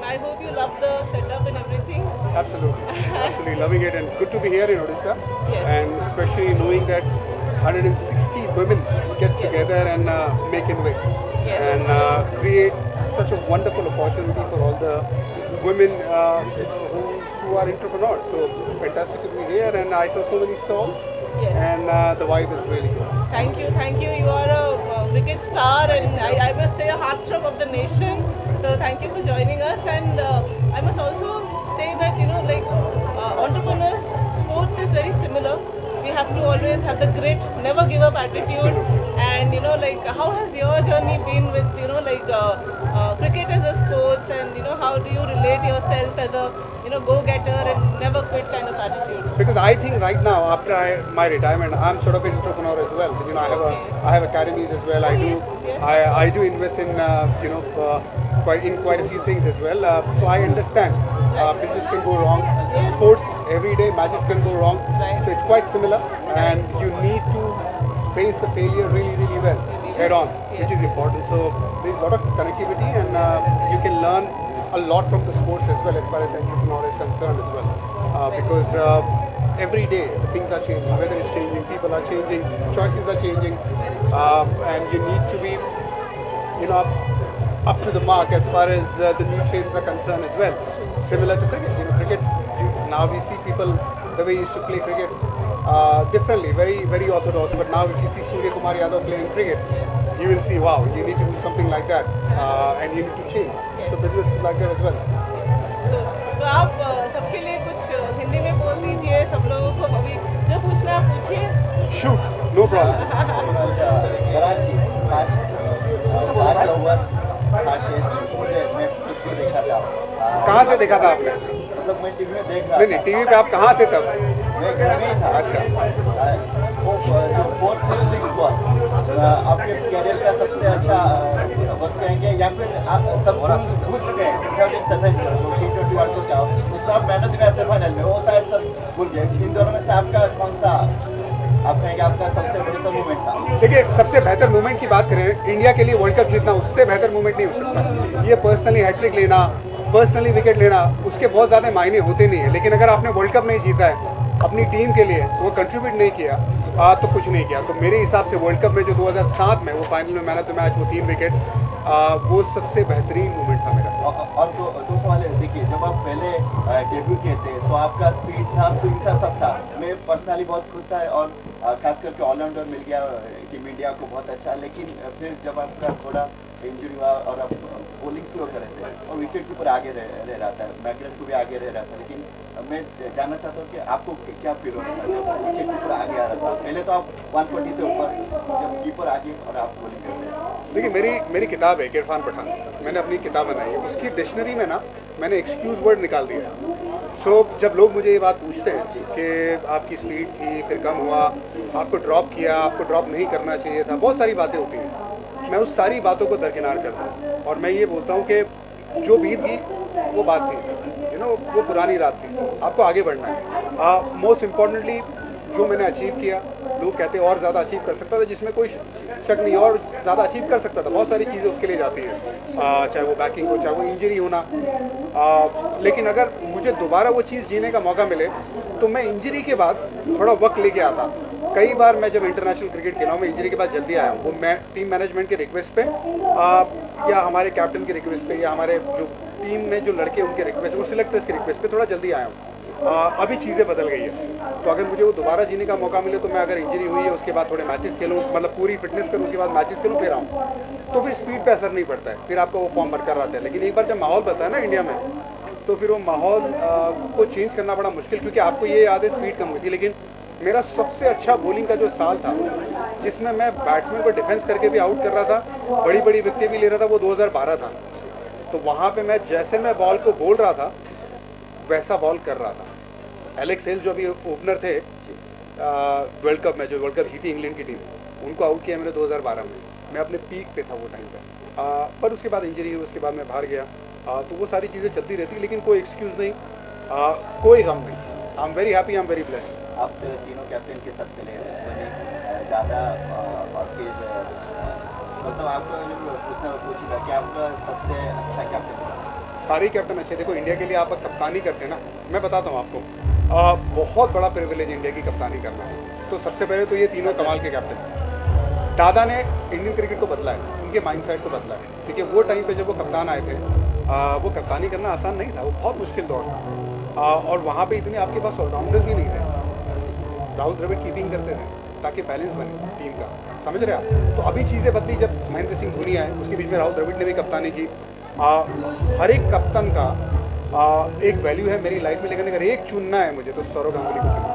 I hope you love the setup and everything. Absolutely, absolutely loving it, and good to be here in Odisha, Yes. and especially knowing that 160 women get Yes. together and make innovate Yes. and create such a wonderful opportunity for all the women who are entrepreneurs. So fantastic to be here, and I saw so many stalls, Yes. and the vibe is really good. Thank you, thank you. You are a cricket star, and I must say a heartthrob of the nation. So thank you for joining us. And I must also say that like entrepreneurs, sports is very similar. We have to always have the grit, never give up attitude. And like how has your journey been with like cricket as a sports, and how do you relate yourself as a go-getter and never quit kind of attitude? Because I think right now after my retirement, I'm sort of an entrepreneur as well. Okay. I have academies as well. Oh, yes, yes. I do invest in quite a few things as well. So I understand business can go wrong, Yes. sports every day matches can go wrong. Right. So it's quite similar, and you need to face the failure really well head on, which is important. So there's a lot of connectivity, and you can learn a lot from the sports as well as far as the entrepreneur is concerned as well, because every day the things are changing, weather is changing, people are changing, choices are changing, and you need to be up to the mark as far as the new trends are concerned as well. Similar to cricket, cricket, now we see people the way used to play cricket differently, very orthodox. But now if you see Surya Kumar Yadav playing cricket, you will see, wow, you need to do something like that, and you need to change. So business is like that as well. तो आप सबके लिए कुछ हिंदी में बोल दीजिए सब लोगों को, अभी जो पूछना है आप पूछिए. Shoot, no problem. Karachi last over मुझे मैं खुद भी देखा था. कहाँ से देखा था आपने? मतलब मैं टीवी में देख रहा नहीं नहीं, टीवी पे आप कहाँ थे तब? मैं घर में ही था. अच्छा. वो जो 4-6 बॉल आपके कैरियर का सबसे अच्छा वक्त कहेंगे, या फिर आप सब भूल चुके हैं 2007 जो T20 वर्ल्ड कप था उसमें आप man of the match final में, वो शायद सब भूल गए. इन दोनों में से आपका कौन सा आप कहेंगे आपका सबसे बेहतर मूवमेंट था? देखिए, सबसे बेहतर मूवमेंट की बात करें, इंडिया के लिए वर्ल्ड कप जीतना, उससे बेहतर मूवमेंट नहीं हो सकता. ये पर्सनली हैट्रिक लेना, पर्सनली विकेट लेना, उसके बहुत ज़्यादा मायने होते नहीं है. लेकिन अगर आपने वर्ल्ड कप नहीं जीता है अपनी टीम के लिए, वो कंट्रीब्यूट नहीं किया, तो कुछ नहीं किया. तो मेरे हिसाब से वर्ल्ड कप में जो 2007 में वो फाइनल में मैन ऑफ द मैच, वो 3 विकेट, वो सबसे बेहतरीन मूवमेंट था मेरा. और दो सवाल है. देखिए, जब आप पहले डेब्यू किए थे तो आपका स्पीड था, स्विंग था, सब था. मैं पर्सनली बहुत खुश था, और खास करके ऑलराउंडर मिल गया टीम इंडिया को, बहुत अच्छा. लेकिन फिर जब आपका थोड़ा इंजरी हुआ और आप बॉलिंग स्लो कर रहे थे और विकेट कीपर आगे रह रहा था, मैकग्रेथ को भी आगे रह रहा था, लेकिन मैं जानना चाहता हूँ कि आपको क्या फील हो रहा था जब विकेट कीपर आगे आ रहा था? पहले तो आप 140 से ऊपर, जब कीपर आगे और आप बॉलिंग करते हैं. देखिए, मेरी किताब है इरफान पठान, मैंने अपनी किताब बनाई है. उसकी डिक्शनरी में ना मैंने एक्सक्यूज़ वर्ड निकाल दिया. सो जब लोग मुझे ये बात पूछते हैं कि आपकी स्पीड थी, फिर कम हुआ, आपको ड्रॉप किया, आपको ड्रॉप नहीं करना चाहिए था, बहुत सारी बातें होती हैं. मैं उस सारी बातों को दरकिनार करता हूँ, और मैं ये बोलता हूँ कि जो बीत गई वो बात थी, वो पुरानी रात थी. आपको आगे बढ़ना है. मोस्ट इम्पॉर्टेंटली जो मैंने अचीव किया, लोग कहते हैं और ज़्यादा अचीव कर सकता था, जिसमें कोई शक नहीं, और ज़्यादा अचीव कर सकता था. बहुत सारी चीज़ें उसके लिए जाती हैं, चाहे वो बैकिंग हो, चाहे वो इंजरी होना. लेकिन अगर मुझे दोबारा वो चीज़ जीने का मौका मिले तो मैं इंजरी के बाद थोड़ा वक्त लेके आता. कई बार मैं जब इंटरनेशनल क्रिकेट खेला हूँ, मैं इंजरी के बाद जल्दी आया हूँ. वो मैं टीम मैनेजमेंट के रिक्वेस्ट पे, या हमारे कैप्टन के रिक्वेस्ट पे, या हमारे जो टीम में जो लड़के उनके रिक्वेस्ट, वो सिलेक्टर्स के रिक्वेस्ट पे थोड़ा जल्दी आया हूँ. अभी चीज़ें बदल गई है, तो अगर मुझे वो दोबारा जीने का मौका मिले, तो मैं अगर इंजरी हुई है उसके बाद थोड़े मैचेस खेलूँ, मतलब पूरी फिटनेस करूँ, उसके बाद मैचेस खेलूँ, फिर आऊँ, तो फिर स्पीड पे असर नहीं पड़ता है, फिर आपका वो फॉर्म बरकरार रहता है. लेकिन एक बार जब माहौल बनता है ना इंडिया में, तो फिर वो माहौल को चेंज करना बड़ा मुश्किल, क्योंकि आपको ये याद है स्पीड कम हुई थी. लेकिन मेरा सबसे अच्छा बॉलिंग का जो साल था, जिसमें मैं बैट्समैन को डिफेंस करके भी आउट कर रहा था, बड़ी बड़ी विकेटें भी ले रहा था, वो 2012 था. तो वहाँ पे मैं जैसे मैं बॉल को बोल रहा था वैसा बॉल कर रहा था. एलेक्स हेल जो अभी ओपनर थे वर्ल्ड कप में, जो वर्ल्ड कप जीती इंग्लैंड की टीम, उनको आउट किया मैंने 2012 में. मैं अपने पीक पे था वो टाइम पे, पर उसके बाद इंजरी हुई, उसके बाद मैं बाहर गया. तो वो सारी चीज़ें चलती रहती, लेकिन कोई एक्सक्यूज़ नहीं, कोई गम नहीं. I am very happy, I am very blessed. आप तीनों कैप्टन के साथ मिले, दादा, और फिर मतलब आपको पूछूंगा कि आपका सबसे अच्छा कैप्टन सारे कैप्टन अच्छे। देखो इंडिया के लिए आप कप्तानी करते हैं ना, मैं बताता हूँ आपको, बहुत बड़ा प्रिविलेज इंडिया की कप्तानी करना। तो सबसे पहले तो ये तीनों कमाल के कैप्टन। दादा ने इंडियन क्रिकेट को बदला है, उनके माइंडसेट को बदला है। देखिए वो टाइम पे जब वो कप्तान आए थे, वो कप्तानी करना आसान नहीं था, वो बहुत मुश्किल दौर था। और वहाँ पे इतने आपके पास ऑलराउंडर्स भी नहीं थे। राहुल द्रविड़ कीपिंग करते थे ताकि बैलेंस बने टीम का, समझ रहे आप। तो अभी चीज़ें बदली जब महेंद्र सिंह धोनी आए, उसके बीच में राहुल द्रविड़ ने भी कप्तानी की। हर एक कप्तान का एक वैल्यू है मेरी लाइफ में, लेकिन अगर एक चुनना है मुझे तो सौरव गांगुली को चुनना है।